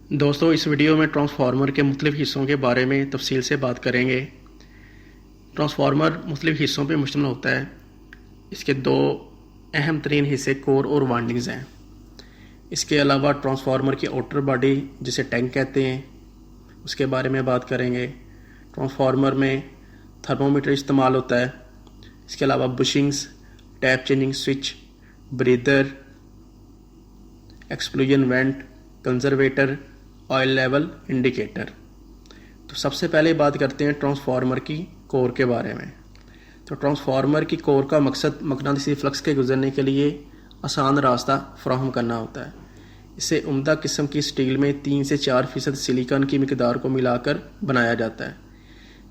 दोस्तों, इस वीडियो में ट्रांसफार्मर के मुख्तलिफ हिस्सों के बारे में तफसील से बात करेंगे। ट्रांसफार्मर मुख्तलिफ हिस्सों पर मुश्तमिल होता है। इसके दो अहम तरीन हिस्से कोर और वाइंडिंग्स हैं। इसके अलावा ट्रांसफार्मर की आउटर बॉडी जिसे टैंक कहते हैं, उसके बारे में बात करेंगे। ट्रांसफार्मर में थर्मोमीटर इस्तेमाल होता है। इसके अलावा bushings, tap changing switch, breather, explosion went, conservator, oil level indicator. तो सबसे पहले बात करते हैं ट्रांसफार्मर की कोर के बारे में। तो ट्रांसफार्मर की कोर का मकसद मकनातीसी फ्लक्स के गुजरने के लिए आसान रास्ता फराहम करना होता है। इसे उम्दा किस्म की स्टील में 3 से 4% सिलिकॉन की मिकदार को मिलाकर बनाया जाता है।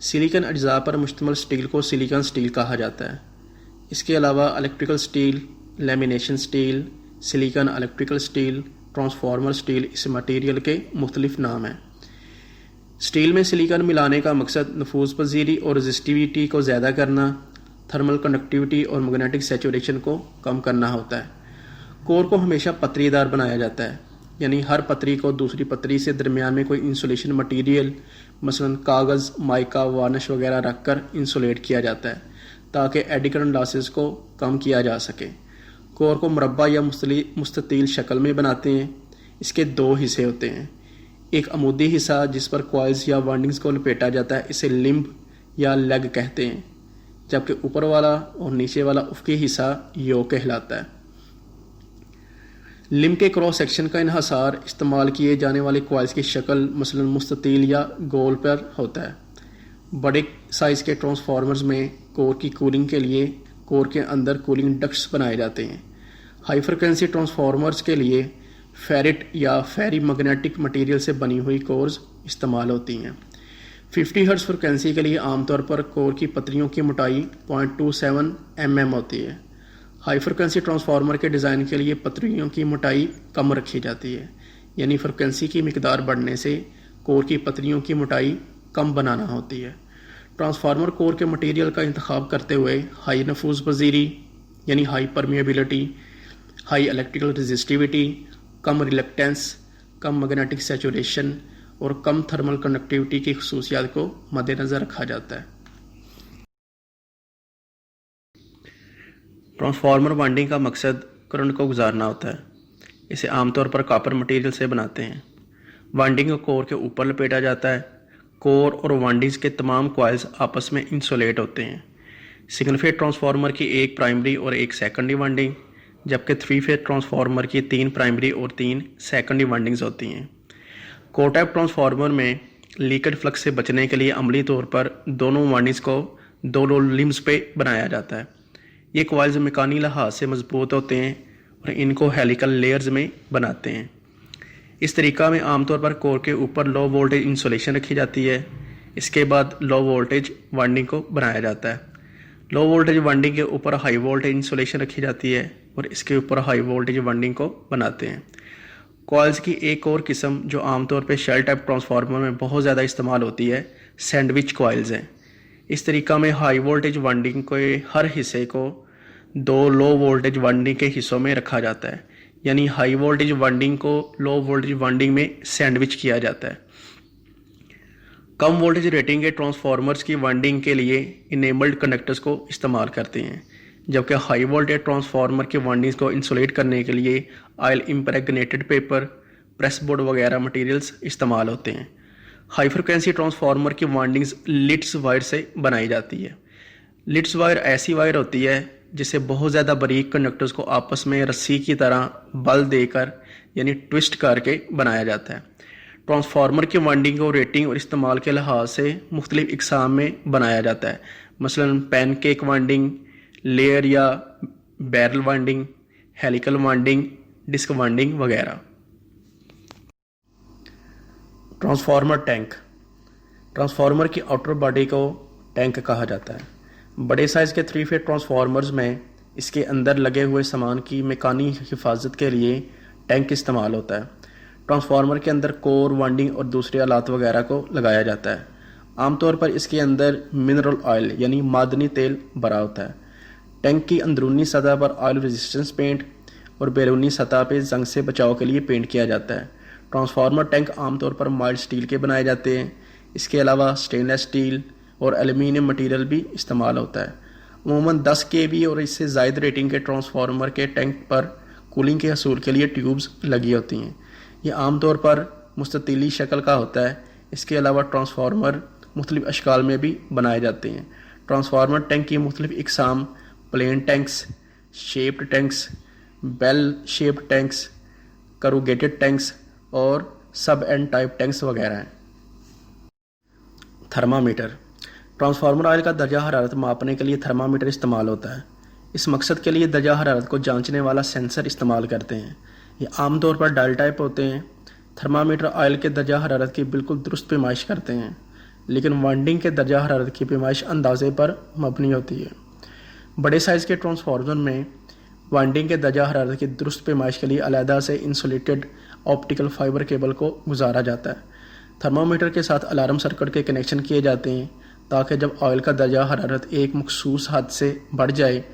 सिलिकॉन अज्जा पर मुश्तमिल स्टील को सिलिकॉन स्टील कहा जाता है। इसके अलावा electrical steel, lamination steel, silicon electrical steel, transformer steel इस मटेरियल के मुख्तलिफ नाम हैं। स्टील में सिलिकॉन मिलाने का मकसद नफूज पजीरी और रजिस्टिविटी को ज़्यादा करना, थर्मल कंडक्टिविटी और मैग्नेटिक सैचुरेशन को कम करना होता है। कोर को हमेशा पतरीदार बनाया जाता है, यानी हर पतरी को दूसरी पतरी से दरमियान में कोई इंसुलेशन मटीरियल मसलन कागज़, माइका, वार्निश वगैरह रखकर इंसुलेट किया जाता है ताकि एडी करंट लॉसेस को कम किया जा सके। कोर को मुरब्बा या मुस्ततील शक्ल में बनाते हैं। इसके दो हिस्से होते हैं। एक अमूदी हिस्सा जिस पर कॉइल्स या वाइंडिंग्स को लपेटा जाता है, इसे लिम्ब या लेग कहते हैं, जबकि ऊपर वाला और नीचे वाला उफकी हिस्सा यो कहलाता है। लिम्ब के क्रॉस सेक्शन का इन्हसार इस्तेमाल किए जाने वाले कॉइल्स की शक्ल मसलन मुस्ततील या गोल पर होता है। बड़े साइज़ के ट्रांसफार्मर्स में कोर की कूलिंग के लिए कोर के अंदर कूलिंग डक्ट्स बनाए जाते हैं। हाई फ्रिक्वेंसी ट्रांसफार्मर्स के लिए फेरिट या फेरी मैग्नेटिक मटेरियल से बनी हुई कोर्स इस्तेमाल होती हैं। 50 हर्ट्ज फ्रिक्वेंसी के लिए आमतौर पर कोर की पतरियों की मोटाई 0.27 mm होती है। हाई फ्रिक्वेंसी ट्रांसफार्मर के डिज़ाइन के लिए पतरियों की मोटाई कम रखी जाती है, यानी फ्रिक्वेंसी की मिकदार बढ़ने से कोर की पतरियों की मोटाई कम बनाना होती है। ट्रांसफार्मर कोर के मटेरियल का इंतखाब करते हुए हाई नफूज पजीरी यानी high permeability, high electrical resistivity, कम रिलक्टेंस, कम मैग्नेटिक सैचुरेशन और कम थर्मल कंडक्टिविटी की खसूसियात को मद्देनज़र रखा जाता है। ट्रांसफार्मर वाइंडिंग का मकसद करंट को गुजारना होता है। इसे आमतौर पर कॉपर मटेरियल से बनाते हैं। वाइंडिंग को कोर के ऊपर लपेटा जाता है। कोर और वाइंडिंग्स के तमाम कॉइल्स आपस में इंसुलेट होते हैं। सिंगल फेज ट्रांसफार्मर की एक प्राइमरी और एक सेकेंडरी वाइंडिंग, जबकि 3 फेज ट्रांसफार्मर की 3 प्राइमरी और 3 सेकेंडरी वाइंडिंग्स होती हैं। कोर टाइप ट्रांसफार्मर में लीकेज फ्लक्स से बचने के लिए अमली तौर पर दोनों वाइंडिंग्स को दो लिम्स पे बनाया जाता है। ये कॉइल्स मैकानी लिहाज से मजबूत होते हैं और इनको हेलिकल लेयर्स में बनाते हैं। इस तरीका में आमतौर पर कोर के ऊपर लो वोल्टेज इंसुलेशन रखी जाती है। इसके बाद लो वोल्टेज वाइंडिंग को बनाया जाता है। लो वोल्टेज वाइंडिंग के ऊपर हाई वोल्टेज इंसुलेशन रखी जाती है और इसके ऊपर हाई वोल्टेज वाइंडिंग को बनाते हैं। कॉइल्स की एक और किस्म जो आमतौर पर शेल टाइप ट्रांसफार्मर में बहुत ज़्यादा इस्तेमाल होती है, सैंडविच कॉइल्स हैं। इस तरीका में हाई वोल्टेज वाइंडिंग के हर हिस्से को 2 लो वोल्टेज वाइंडिंग के हिस्सों में रखा जाता है, यानी हाई वोल्टेज वाइंडिंग को लो वोल्टेज वाइंडिंग में सैंडविच किया जाता है। कम वोल्टेज रेटिंग के ट्रांसफार्मर्स की वाइंडिंग के लिए इनेबल्ड कंडक्टर्स को इस्तेमाल करते हैं, जबकि हाई वोल्टेज ट्रांसफार्मर के वाइंडिंग्स को इंसुलेट करने के लिए oil impregnated paper, press board वगैरह मटेरियल्स इस्तेमाल होते हैं। हाई फ्रिक्वेंसी ट्रांसफार्मर की वाइंडिंग्स लिट्स वायर से बनाई जाती है। लिट्स वायर ऐसी वायर होती है जिसे बहुत ज़्यादा बारीक कंडक्टर्स को आपस में रस्सी की तरह बल देकर यानी ट्विस्ट करके बनाया जाता है। ट्रांसफार्मर की वाइंडिंग को रेटिंग और इस्तेमाल के लिहाज से मुख्तलिफ इकसाम में बनाया जाता है, मसलन पैनकेक वाइंडिंग, लेयर या barrel winding, helical winding, disc winding वगैरह। Transformer tank. ट्रांसफार्मर की आउटर बॉडी को टैंक कहा जाता है। बड़े साइज़ के 3 फेज ट्रांसफार्मर्स में इसके अंदर लगे हुए सामान की मैकानी हिफाजत के लिए टैंक इस्तेमाल होता है। ट्रांसफार्मर के अंदर कोर, वाइंडिंग और दूसरे आलात वगैरह को लगाया जाता है। आमतौर पर इसके अंदर मिनरल ऑयल यानी मादनी तेल भरा होता है। टैंक की अंदरूनी सतह पर ऑयल रेजिस्टेंस पेंट और बैरूनी सतह पर जंग से बचाव के लिए पेंट किया जाता है। ट्रांसफार्मर टैंक आमतौर पर माइल्ड स्टील के बनाए जाते हैं। इसके अलावा स्टेनलेस स्टील और एल्यूमिनियम मटेरियल भी इस्तेमाल होता है। अमूमन 10 kV और इससे ज़ायद रेटिंग के ट्रांसफार्मर के टैंक पर कूलिंग के हसूल के लिए ट्यूब्स लगी होती हैं। ये आमतौर पर मुस्ततीली शक्ल का होता है। इसके अलावा ट्रांसफार्मर मुख्तलिफ अशकाल में भी बनाए जाते हैं। ट्रांसफार्मर टैंक की मुख्तलिफ इकसाम plain tanks, shaped tanks, bell shaped tanks, corrugated tanks और सब एंड टाइप टैंक्स वगैरह हैं। थर्मामीटर। ट्रांसफार्मर ऑयल का दर्जा हरारत मापने के लिए थर्मामीटर इस्तेमाल होता है। इस मकसद के लिए दर्जा हरारत को जांचने वाला सेंसर इस्तेमाल करते हैं। ये आमतौर पर डायल टाइप होते हैं। थर्मामीटर ऑयल के दर्जा हरारत की बिल्कुल दुरुस्त पैमाइश करते हैं, लेकिन वाइंडिंग के दर्जा हरारत की पैमाइश अंदाजे पर मबनी होती है। बड़े साइज़ के ट्रांसफार्मर में वाइंडिंग के दर्जा हरारत की दुरुस्त पैमाइश के लिए अलहदा से इंसुलेटेड ऑप्टिकल फाइबर केबल को गुजारा जाता है। थर्मामीटर के साथ अलार्म सर्किट के कनेक्शन किए जाते हैं ताकि जब ऑयल का दर्जा हरारत एक मखसूस हद से बढ़ जाए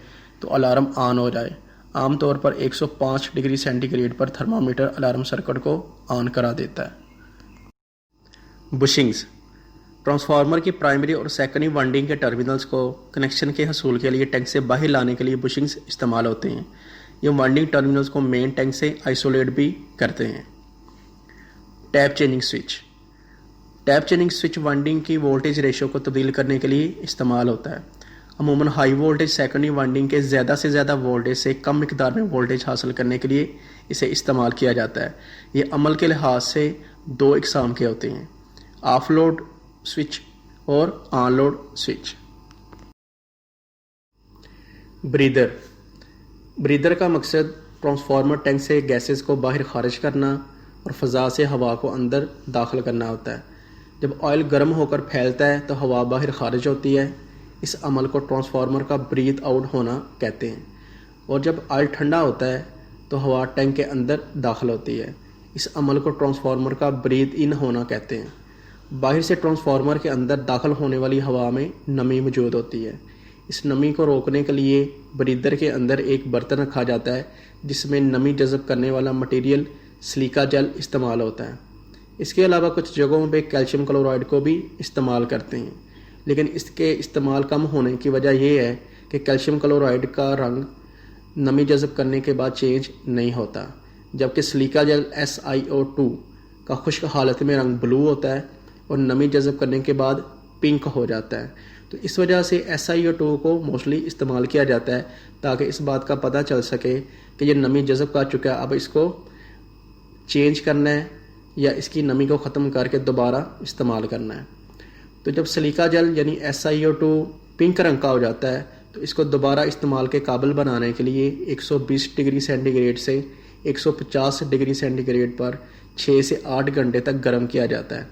तो अलार्म ऑन हो जाए। आमतौर पर 105 डिग्री सेंटीग्रेड पर थर्मामीटर अलार्म सर्किट को ऑन करा देता है। बुशिंग्स। ट्रांसफार्मर की प्राइमरी और सेकेंडरी वाइंडिंग के टर्मिनल्स को कनेक्शन के हसूल के लिए टैंक से बाहर लाने के लिए बुशिंग्स इस्तेमाल होते हैं। ये वाइंडिंग टर्मिनल्स को मेन टैंक से आइसोलेट भी करते हैं। Tap changing switch. Tap changing switch winding की वोल्टेज रेशो को तब्दील करने के लिए इस्तेमाल होता है। अमूमन हाई वोल्टेज सेकेंडरी वाइंडिंग के ज़्यादा से ज़्यादा वोल्टेज से कम मिकदार में वोल्टेज हासिल करने के लिए इसे इस्तेमाल किया जाता है। ये अमल के लिहाज से 2 इकसाम के होते हैं, ऑफ लोड स्विच और on load switch. Breather. Breather का मकसद ट्रांसफार्मर टैंक से गैसेस को बाहर खारिज करना और फ़ज़ा से हवा को अंदर दाखिल करना होता है। जब ऑयल गर्म होकर फैलता है तो हवा बाहर खारिज होती है। इस अमल को ट्रांसफार्मर का ब्रीथ आउट होना कहते हैं। और जब ऑयल ठंडा होता है तो हवा टैंक के अंदर दाखिल होती है। इस अमल को ट्रांसफार्मर का ब्रीथ इन होना कहते हैं। बाहर से ट्रांसफार्मर के अंदर दाखिल होने वाली हवा में नमी मौजूद होती है। इस नमी को रोकने के लिए ब्रीदर के अंदर एक बर्तन रखा जाता है जिसमें नमी जज़ब करने वाला मटेरियल सिलिका जेल इस्तेमाल होता है। इसके अलावा कुछ जगहों पे कैल्शियम क्लोराइड को भी इस्तेमाल करते हैं, लेकिन इसके इस्तेमाल कम होने की वजह यह है कि कैल्शियम क्लोराइड का रंग नमी जज़ब करने के बाद चेंज नहीं होता, जबकि सिलिका जेल SiO2 का खुश्क हालत में रंग ब्लू होता है और नमी जज़ब करने के बाद पिंक हो जाता है। तो इस वजह से SiO2 को मोस्टली इस्तेमाल किया जाता है ताकि इस बात का पता चल सके कि ये नमी जज़ब कर चुका है, अब इसको चेंज करना है या इसकी नमी को ख़त्म करके दोबारा इस्तेमाल करना है। तो जब सिलिका जेल यानी SiO2 पिंक रंग का हो जाता है तो इसको दोबारा इस्तेमाल के काबिल बनाने के लिए 120 डिग्री सेंटीग्रेड से 150 डिग्री सेंटीग्रेड पर 6 से 8 घंटे तक गर्म किया जाता है।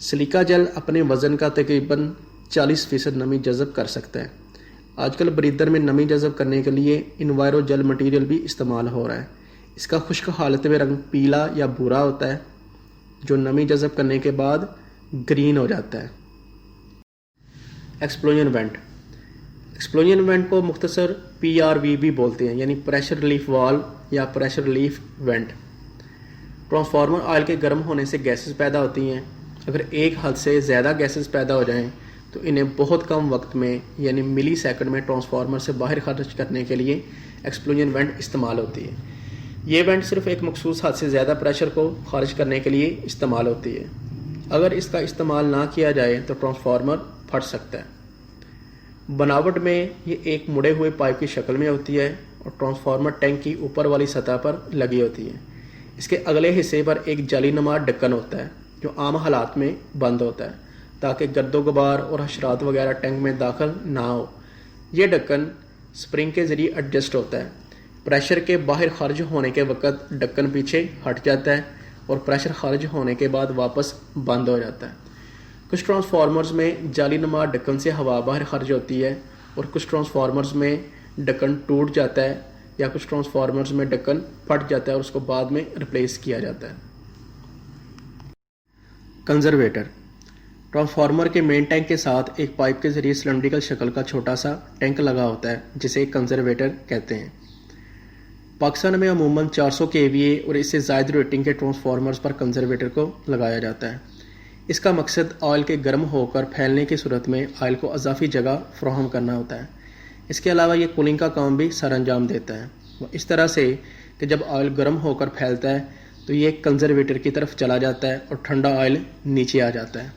सिलिका जेल अपने वज़न का तकरीबन 40% नमी जज़ब कर सकता है। आजकल ब्रीदर में नमी जज़ब करने के लिए इन्वायरो जेल मटीरियल भी इस्तेमाल हो रहा है। इसका खुश्क हालत में रंग पीला या भूरा होता है जो नमी जज़ब करने के बाद ग्रीन हो जाता है। Explosion went. एक्सप्लोजन वेंट को मुख्तसर PRV भी बोलते हैं, यानी प्रेशर रिलीफ वाल्व या pressure relief went. Transformer oil के गर्म होने से गैसेस पैदा होती हैं। अगर एक हद से ज़्यादा गैसेस पैदा हो जाएं तो इन्हें बहुत कम वक्त में यानी मिली सेकंड में ट्रांसफार्मर से बाहर खारिज करने के लिए एक्सप्लोजन वेंट इस्तेमाल होती है। ये वेंट सिर्फ एक मखसूस हद से ज़्यादा प्रेशर को खारिज करने के लिए इस्तेमाल होती है। अगर इसका इस्तेमाल ना किया जाए तो ट्रांसफार्मर फट सकता है। बनावट में ये एक मुड़े हुए पाइप की शक्ल में होती है और ट्रांसफार्मर टैंक की ऊपर वाली सतह पर लगी होती है। इसके अगले हिस्से पर एक जालीनुमा ढक्कन होता है जो आम हालात में बंद होता है ताकि गर्दो गुबार और हशरात वगैरह टैंक में दाखिल ना हो। यह ढक्कन स्प्रिंग के ज़रिए एडजस्ट होता है। प्रेशर के बाहर खारिज होने के वक़्त ढक्कन पीछे हट जाता है और प्रेशर खारिज होने के बाद वापस बंद हो जाता है। कुछ ट्रांसफार्मर्स में जालीनुमा ढक्कन से हवा बाहर खारिज होती है और कुछ ट्रांसफार्मर्स में ढक्कन टूट जाता है या कुछ ट्रांसफार्मर्स में ढक्कन फट जाता है और उसको बाद में रिप्लेस किया जाता है। कंजर्वेटर। ट्रांसफार्मर के मेन टैंक के साथ एक पाइप के जरिए सिलेंड्रिकल शक्ल का छोटा सा टैंक लगा होता है जिसे कंजर्वेटर कहते हैं। पाकिस्तान में अमूमन 400 केवीए और इससे ज़ायद रेटिंग के ट्रांसफार्मर्स पर कंजर्वेटर को लगाया जाता है। इसका मकसद ऑयल के गर्म होकर फैलने की सूरत में ऑयल को अजाफी जगह फराहम करना होता है। इसके अलावा ये कूलिंग का काम भी सर अंजाम देता है, वो इस तरह से कि जब ऑयल गर्म होकर फैलता है तो ये कंजर्वेटर की तरफ चला जाता है और ठंडा ऑयल नीचे आ जाता है।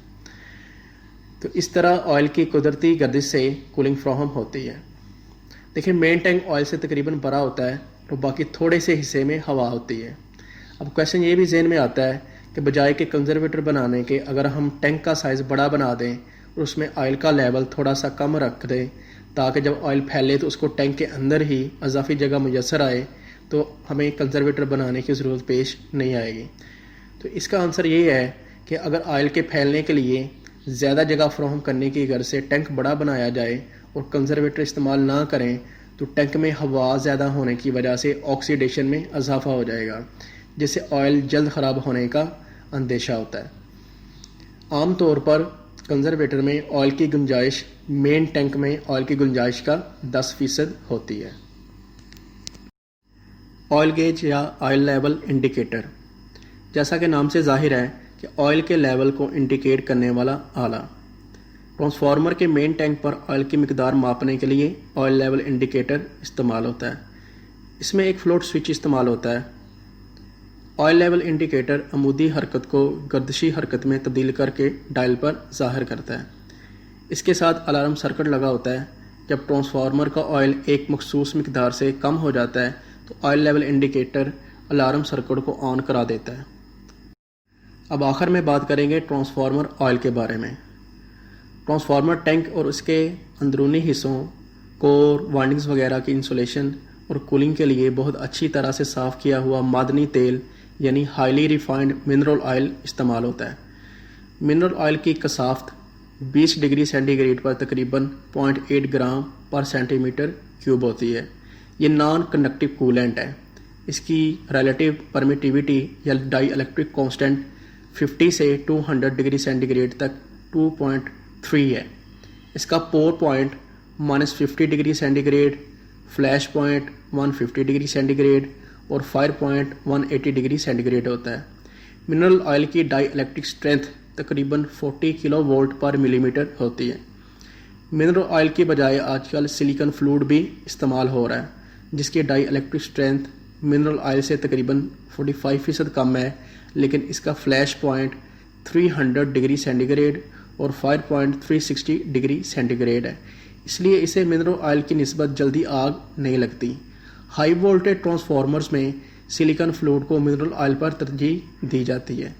तो इस तरह ऑयल की कुदरती गर्दिश से कूलिंग फराहम होती है। देखिए, मेन टैंक ऑयल से तकरीबन भरा होता है तो बाकी थोड़े से हिस्से में हवा होती है। अब क्वेश्चन ये भी जहन में आता है कि बजाय के कंजर्वेटर बनाने के अगर हम टैंक का साइज़ बड़ा बना दें और उसमें ऑयल का लेवल थोड़ा सा कम रख दें ताकि जब ऑयल फैले तो उसको टैंक के अंदर ही अजाफी जगह मुयसर आए, तो हमें कंजर्वेटर बनाने की ज़रूरत पेश नहीं आएगी। तो इसका आंसर ये है कि अगर ऑयल के फैलने के लिए ज़्यादा जगह फराहम करने की गर्ज से टैंक बड़ा बनाया जाए और कंजर्वेटर इस्तेमाल ना करें तो टैंक में हवा ज़्यादा होने की वजह से ऑक्सीडेशन में इजाफा हो जाएगा, जिससे ऑयल जल्द ख़राब होने का अंदेशा होता है। आम तौर पर कंजर्वेटर में ऑयल की गुंजाइश मेन टैंक में ऑयल की गुंजाइश का 10% होती है। ऑयल गेज या ऑयल लेवल इंडिकेटर, जैसा कि नाम से जाहिर है कि ऑयल के लेवल को इंडिकेट करने वाला आला। ट्रांसफार्मर के मेन टैंक पर ऑयल की मिकदार मापने के लिए ऑयल लेवल इंडिकेटर इस्तेमाल होता है। इसमें एक फ्लोट स्विच इस्तेमाल होता है। ऑयल लेवल इंडिकेटर अमूदी हरकत को गर्दिशी हरकत में तब्दील करके डायल पर ज़ाहिर करता है। इसके साथ अलार्म सर्किट लगा होता है। जब ट्रांसफार्मर का ऑयल एक मखसूस मिकदार से कम हो जाता है तो oil level indicator alarm circuit को ऑन करा देता है। अब आखिर में बात करेंगे ट्रांसफार्मर ऑयल के बारे में। ट्रांसफार्मर टैंक और उसके अंदरूनी हिस्सों, कोर, वाइंडिंग्स वगैरह की इंसुलेशन और कूलिंग के लिए बहुत अच्छी तरह से साफ़ किया हुआ मादनी तेल यानी हाईली रिफाइंड मिनरल ऑयल इस्तेमाल होता है। मिनरल ऑयल की कसाफ्त 20 डिग्री सेंटीग्रेड पर तकरीबन 0.8 ग्राम पर सेंटीमीटर क्यूब होती है। ये नॉन कंडक्टिव कूलेंट है। इसकी रिलेटिव परमिटिविटी या डाई इलेक्ट्रिक कॉन्स्टेंट 50 से 200 डिग्री सेंटीग्रेड तक 2.3 है। इसका pour point -50 degree centigrade, flash point 150 degree centigrade और फायर पॉइंट 180 डिग्री सेंटीग्रेड होता है। मिनरल ऑयल की डाई इलेक्ट्रिक स्ट्रेंथ तकरीबन 40 किलो वोल्ट पर मिलीमीटर होती है। मिनरल ऑयल की बजाय आजकल सिलिकॉन फ्लूइड भी इस्तेमाल हो रहा है, जिसकी dielectric strength mineral oil से तकरीबन 45% कम है, लेकिन इसका फ्लैश पॉइंट 300 डिग्री सेंटीग्रेड और फायर पॉइंट 360 डिग्री सेंटीग्रेड है। इसलिए इसे मिनरल ऑयल की निस्बत जल्दी आग नहीं लगती। हाई वोल्टेज ट्रांसफार्मर्स में सिलिकॉन फ्लूइड को मिनरल ऑयल पर तरजीह दी जाती है।